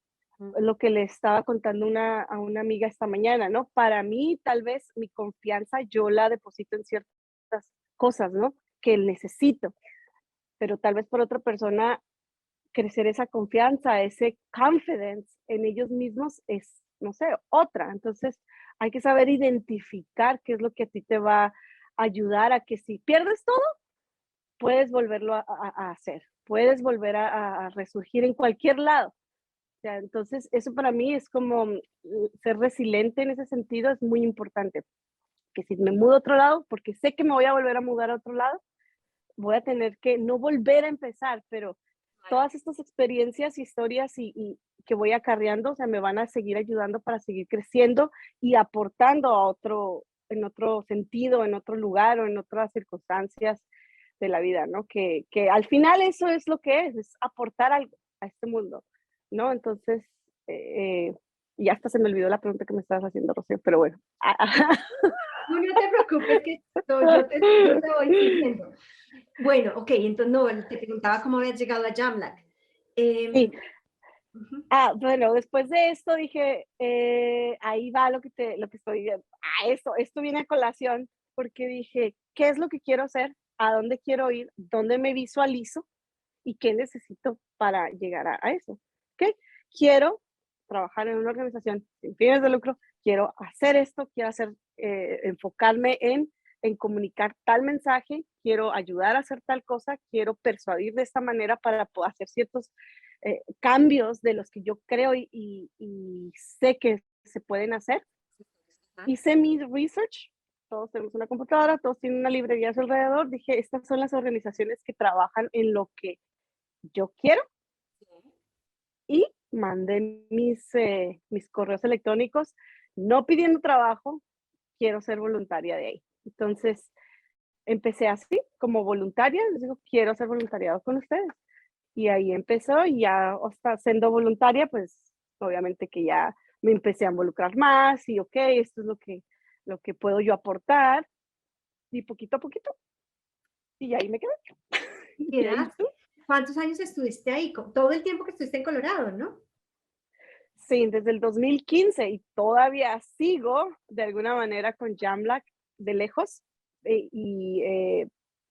Lo que le estaba contando a una amiga esta mañana, ¿no? Para mí, tal vez mi confianza yo la deposito en ciertas cosas, ¿no? Que necesito, pero tal vez por otra persona crecer esa confianza, ese confidence en ellos mismos es, no sé, otra. Entonces, hay que saber identificar qué es lo que a ti te va a ayudar a que si pierdes todo, puedes volverlo a hacer, puedes volver a resurgir en cualquier lado. sea, entonces eso para mí es como ser resiliente en ese sentido es muy importante. Que si me mudo a otro lado, porque sé que me voy a volver a mudar a otro lado, voy a tener que no volver a empezar, pero todas estas experiencias, historias y que voy acarreando, o sea, me van a seguir ayudando para seguir creciendo y aportando a otro, en otro sentido, en otro lugar o en otras circunstancias de la vida, ¿no? Que al final eso es lo que es aportar algo a este mundo, ¿no? Entonces, y hasta se me olvidó la pregunta que me estabas haciendo, Rocío, pero bueno.
No, no te preocupes, que yo te voy siguiendo. Bueno, ok, entonces no, te preguntaba cómo habías llegado a Jamlac.
Sí,
Ujú.
bueno, después de esto dije, ahí va lo que estoy viendo. Esto viene a colación, porque dije, ¿qué es lo que quiero hacer? ¿A dónde quiero ir? ¿Dónde me visualizo? ¿Y qué necesito para llegar a eso? ¿Ok? Quiero trabajar en una organización sin fines de lucro, quiero hacer esto, quiero enfocarme en comunicar tal mensaje, quiero ayudar a hacer tal cosa, quiero persuadir de esta manera para poder hacer ciertos cambios de los que yo creo y sé que se pueden hacer.
Ajá.
Hice mi research, todos tenemos una computadora, todos tienen una librería a su alrededor, dije, estas son las organizaciones que trabajan en lo que yo quiero y mandé mis correos electrónicos, no pidiendo trabajo, quiero ser voluntaria de ahí. Entonces, empecé así, como voluntaria, les digo, quiero hacer voluntariado con ustedes. Y ahí empezó y ya hasta siendo voluntaria, pues obviamente que ya me empecé a involucrar más y ok, esto es lo que puedo yo aportar y poquito a poquito. Y ahí me quedé. Y ahí
Quedaste.
estuve.
¿Cuántos años estuviste ahí? Todo el tiempo que estuviste en Colorado, ¿no?
Sí, desde el 2015 y todavía sigo de alguna manera con Jamlac de lejos.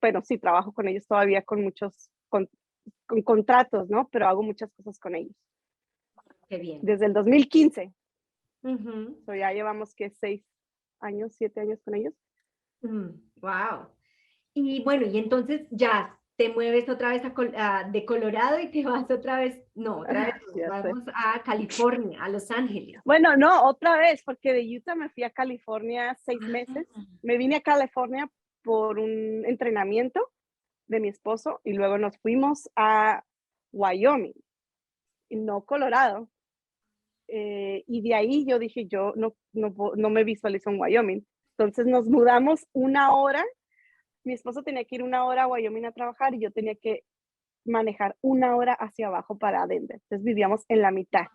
Bueno, sí, trabajo con ellos todavía con contratos, ¿no? Pero hago muchas cosas con ellos.
Qué bien.
Desde el 2015.
Ujú.
So ya llevamos que 6 años, 7 años con ellos.
Wow. Y bueno, y entonces ya te mueves otra vez de Colorado y te vas otra vez, no, otra vez, no,
Ya sé.
vamos a California, a Los Ángeles.
Bueno, no, otra vez, porque de Utah me fui a California 6 meses.
Ah,
Me vine a California por un entrenamiento de mi esposo y luego nos fuimos a Wyoming, y no Colorado. Y de ahí yo dije, yo no me visualizo en Wyoming. Entonces nos mudamos una hora. Mi esposo tenía que ir una hora a Wyoming a trabajar y yo tenía que manejar una hora hacia abajo para Denver. Entonces vivíamos en la mitad.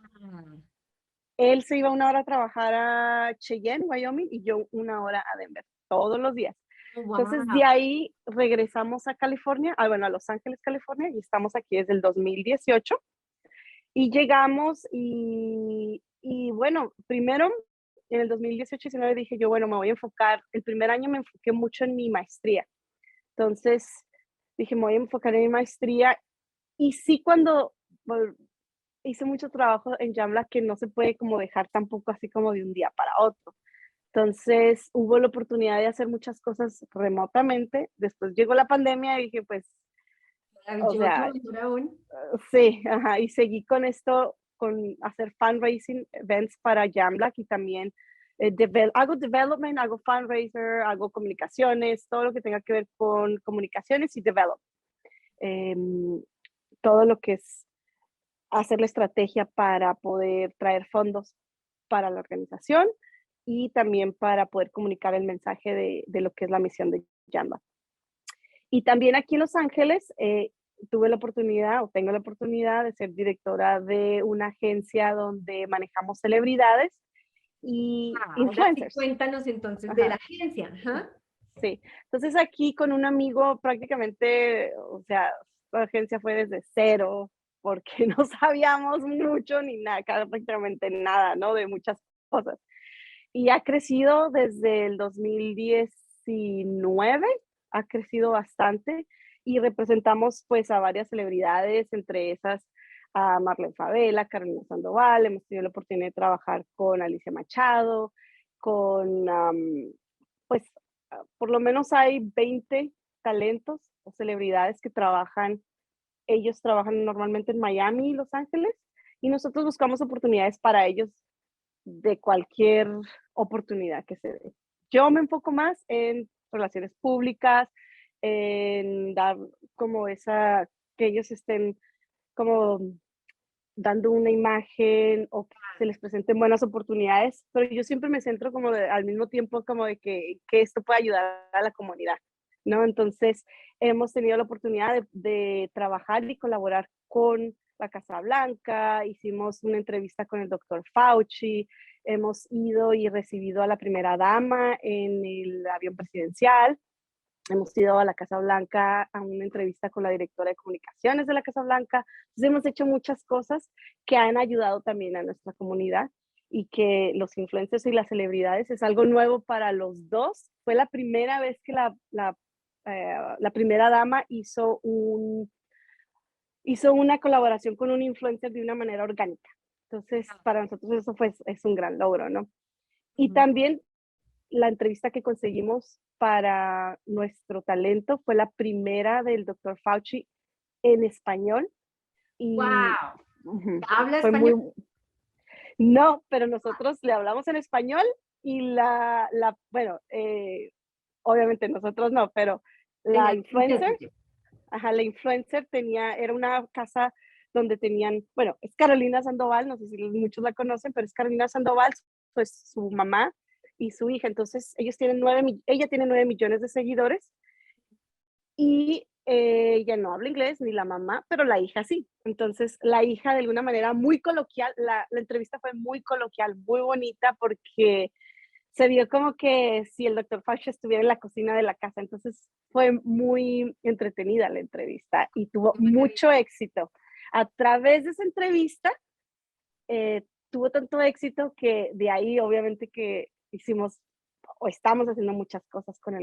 Él se iba una hora a trabajar a Cheyenne, Wyoming, y yo una hora a Denver, todos los días. Entonces, de
wow.
ahí regresamos a California, bueno, a Los Ángeles, California, y estamos aquí desde el 2018. Y llegamos y bueno, primero en el 2018-19 dije yo, bueno, me voy a enfocar, el primer año me enfoqué mucho en mi maestría. Entonces, dije, me voy a enfocar en mi maestría. Y sí, cuando hice mucho trabajo en Jamla que no se puede como dejar tampoco así como de un día para otro. Entonces hubo la oportunidad de hacer muchas cosas remotamente. Después llegó la pandemia y dije, pues, o
Maravilloso,
sea,
mejor aún.
sí, ajá, y seguí con esto, con hacer fundraising events para Jamlack y también hago development, hago fundraiser, hago comunicaciones, todo lo que tenga que ver con comunicaciones y develop. Em, Todo lo que es hacer la estrategia para poder traer fondos para la organización y también para poder comunicar el mensaje de lo que es la misión de Jamba. Y también aquí en Los Ángeles tuve la oportunidad o tengo la oportunidad de ser directora de una agencia donde manejamos celebridades y
Ahora sí,
influencers.
cuéntanos entonces de la
Ajá,
agencia. Ajá.
sí. Entonces aquí con un amigo prácticamente, o sea, la agencia fue desde cero porque no sabíamos mucho ni nada, prácticamente nada, ¿no? De muchas cosas. Y ha crecido desde el 2019, ha crecido bastante y representamos pues a varias celebridades, entre esas a Marlene Favela, Carolina Sandoval, hemos tenido la oportunidad de trabajar con Alicia Machado, con pues por lo menos hay 20 talentos o celebridades que trabajan, ellos trabajan normalmente en Miami y Los Ángeles y nosotros buscamos oportunidades para ellos de cualquier oportunidad que se dé. Yo me enfoco más en relaciones públicas, en dar como esa, que ellos estén como dando una imagen o que se les presenten buenas oportunidades, pero yo siempre me centro como al mismo tiempo como de que esto pueda ayudar a la comunidad, ¿no? Entonces, hemos tenido la oportunidad de trabajar y colaborar con la Casa Blanca, hicimos una entrevista con el doctor Fauci, hemos ido y recibido a la primera dama en el avión presidencial, hemos ido a la Casa Blanca a una entrevista con la directora de comunicaciones de la Casa Blanca. Entonces hemos hecho muchas cosas que han ayudado también a nuestra comunidad y que los influencers y las celebridades es algo nuevo para los dos. Fue la primera vez que la primera dama hizo una colaboración con un influencer de una manera orgánica. Entonces, para nosotros eso es un gran logro, ¿no? Y
Ujú.
también la entrevista que conseguimos para nuestro talento fue la primera del doctor Fauci en español y
¡Wow!
ujú,
¿Habla
fue
español?
muy, no, pero nosotros le hablamos en español y bueno, obviamente nosotros no, pero la
Tenía
influencer,
intérprete.
ajá, la influencer era una casa donde tenían, bueno, es Carolina Sandoval, no sé si muchos la conocen, pero es Carolina Sandoval, pues su mamá y su hija. Entonces, ella tiene 9 millones de seguidores y ella no habla inglés, ni la mamá, pero la hija sí. Entonces, la hija de alguna manera muy coloquial, la entrevista fue muy coloquial, muy bonita, porque se vio como que si el doctor Fauci estuviera en la cocina de la casa. Entonces, fue muy entretenida la entrevista y tuvo
Qué
mucho
maravilla.
éxito. A través de esa entrevista, tuvo tanto éxito que de ahí obviamente que hicimos o estamos haciendo muchas cosas con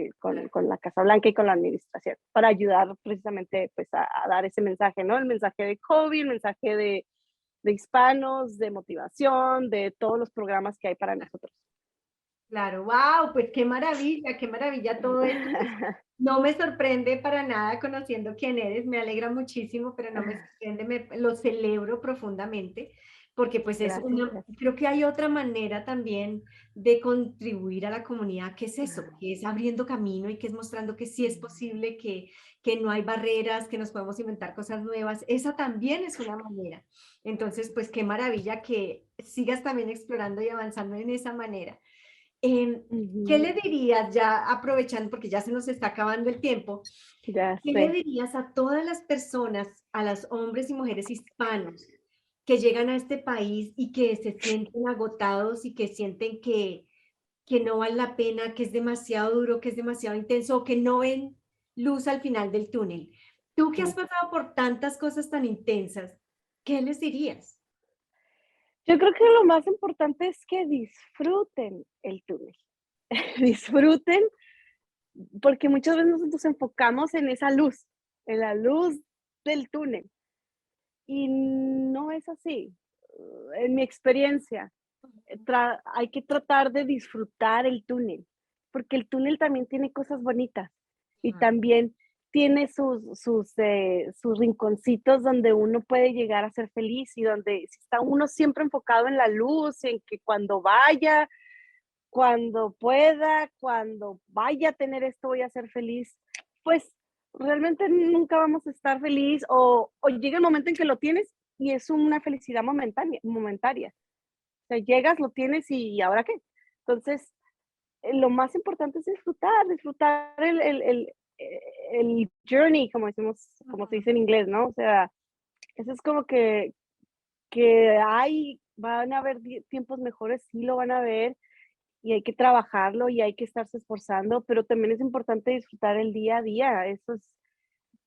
la Casa Blanca y con la administración para ayudar precisamente pues a dar ese mensaje, ¿no? El mensaje de COVID, el mensaje de hispanos, de motivación, de todos los programas que hay para nosotros.
Claro, wow, pues qué maravilla todo esto. Pues no me sorprende para nada conociendo quién eres, me alegra muchísimo, pero no me sorprende, lo celebro profundamente, porque pues es
Gracias,
una,
gracias.
creo que hay otra manera también de contribuir a la comunidad, que es eso, que es abriendo camino y que es mostrando que sí es posible, que no hay barreras, que nos podemos inventar cosas nuevas. Esa también es una manera. Entonces, pues qué maravilla que sigas también explorando y avanzando en esa manera. Em, ¿Qué
Ujú,
le dirías ya aprovechando, porque ya se nos está acabando el tiempo,
ya
qué le
sé.
dirías a todas las personas, a los hombres y mujeres hispanos que llegan a este país y que se sienten agotados y que sienten que no vale la pena, que es demasiado duro, que es demasiado intenso o que no ven luz al final del túnel? Tú que has
Ujú.
pasado por tantas cosas tan intensas, ¿qué les dirías?
Yo creo que lo más importante es que disfruten el túnel, disfruten, porque muchas veces nosotros nos enfocamos en esa luz, en la luz del túnel, y no es así. En mi experiencia, hay que tratar de disfrutar el túnel, porque el túnel también tiene cosas bonitas y
Ujú.
también tiene sus rinconcitos donde uno puede llegar a ser feliz y donde si está uno siempre enfocado en la luz, en que cuando vaya, cuando pueda, cuando vaya a tener esto voy a ser feliz, pues realmente nunca vamos a estar feliz o llega el momento en que lo tienes y es una felicidad momentaria. O sea, llegas, lo tienes y ¿ahora qué? Entonces, lo más importante es disfrutar el journey, como decimos, como se dice en inglés, ¿no? O sea, eso es como que van a haber tiempos mejores, sí lo van a haber, y hay que trabajarlo y hay que estarse esforzando, pero también es importante disfrutar el día a día.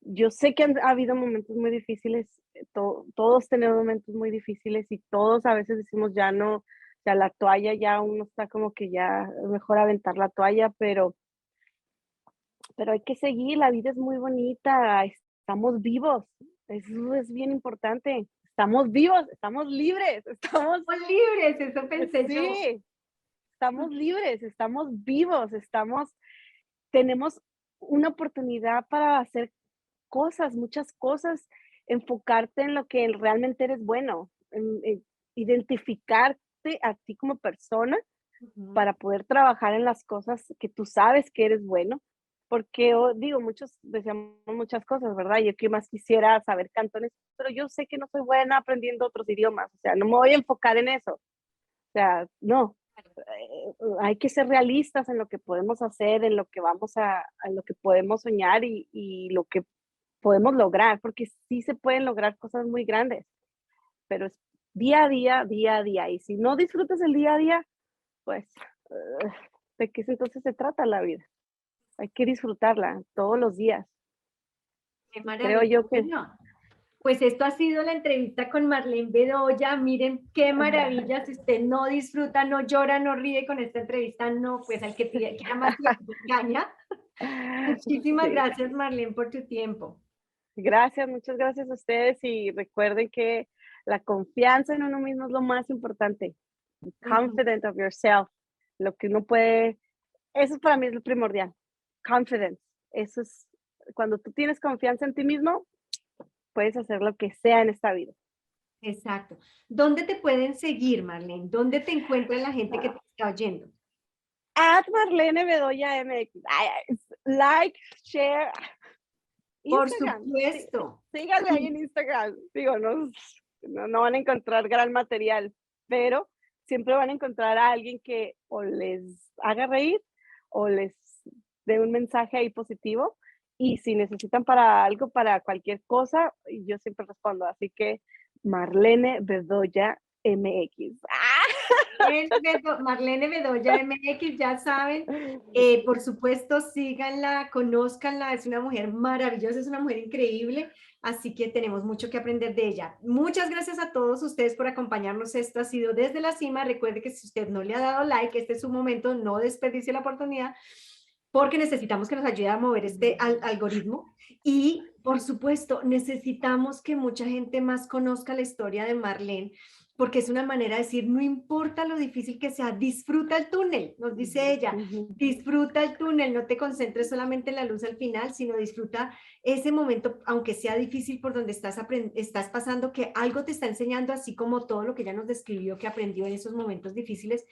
Yo sé que ha habido momentos muy difíciles, todos tenemos momentos muy difíciles y todos a veces decimos ya no, ya la toalla, ya uno está como que ya es mejor aventar la toalla, pero hay que seguir, la vida es muy bonita, estamos vivos, eso es bien importante, estamos vivos, estamos libres, estamos,
Somos libres, eso pensé yo.
sí, estamos libres, estamos vivos, tenemos una oportunidad para hacer cosas, muchas cosas, enfocarte en lo que realmente eres bueno. identificarte a ti como persona
Ujú.
para poder trabajar en las cosas que tú sabes que eres bueno, porque digo, muchos deseamos muchas cosas, ¿verdad? Yo que más quisiera saber cantones, pero yo sé que no soy buena aprendiendo otros idiomas, o sea, no me voy a enfocar en eso, o sea, no, hay que ser realistas en lo que podemos hacer, en lo que vamos a lo que podemos soñar y lo que podemos lograr, porque sí se pueden lograr cosas muy grandes, pero es día a día, día a día, y si no disfrutas el día a día, pues, ¿de qué entonces se trata la vida? Hay que disfrutarla todos los días.
Qué
Creo
maravilla.
yo que
Bueno, pues esto ha sido la entrevista con Marlene Bedoya. Miren qué maravilla. Si usted no disfruta, no llora, no ríe con esta entrevista, no, pues al que pide, quiera más tiempo, engaña. Muchísimas
sí.
gracias, Marlene, por tu tiempo.
Gracias, muchas gracias a ustedes y recuerden que la confianza en uno mismo es lo más importante. Be
Ujú.
confident of yourself. Lo que uno puede, eso para mí es lo primordial. Confidence. Eso es, cuando tú tienes confianza en ti mismo, puedes hacer lo que sea en esta vida.
Exacto. ¿Dónde te pueden seguir, Marlene? ¿Dónde te encuentra la gente que te está oyendo?
At Marlene Bedoya MX. Like, share,
Por
Instagram. Sí,
supuesto.
síganme ahí
Y
en Instagram. Digo, no van a encontrar gran material, pero siempre van a encontrar a alguien que o les haga reír o les dé un mensaje ahí positivo. Y si necesitan para algo, para cualquier cosa, yo siempre respondo. Así que Marlene Bedoya MX.
Marlene Bedoya MX, ya saben, por supuesto, síganla, conózcanla, es una mujer maravillosa, es una mujer increíble, así que tenemos mucho que aprender de ella. Muchas gracias a todos ustedes por acompañarnos, esto ha sido Desde la Cima, recuerde que si usted no le ha dado like, este es su momento, no desperdicie la oportunidad, porque necesitamos que nos ayude a mover este algoritmo y, por supuesto, necesitamos que mucha gente más conozca la historia de Marlene, porque es una manera de decir, no importa lo difícil que sea, disfruta el túnel, nos dice ella, disfruta el túnel, no te concentres solamente en la luz al final, sino disfruta ese momento, aunque sea difícil por donde estás pasando, que algo te está enseñando, así como todo lo que ella nos describió que aprendió en esos momentos difíciles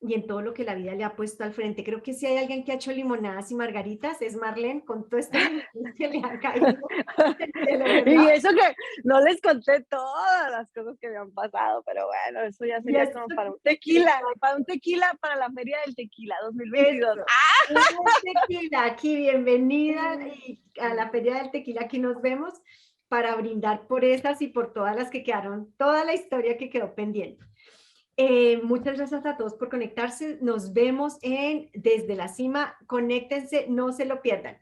y en todo lo que la vida le ha puesto al frente. Creo que si hay alguien que ha hecho limonadas y margaritas es Marlene, con todo este limón que le ha caído del cielo,
Y
¿verdad?
eso que no les conté todas las cosas que me han pasado, pero bueno, eso ya
Y
sería
esto,
como
exacto,
para un tequila para la Feria del Tequila 2022.
eso. Un tequila, aquí bienvenida y a la Feria del Tequila, aquí nos vemos para brindar por esas y por todas las que quedaron, toda la historia que quedó pendiente. Muchas gracias a todos por conectarse. Nos vemos en Desde la Cima. Conéctense, no se lo pierdan.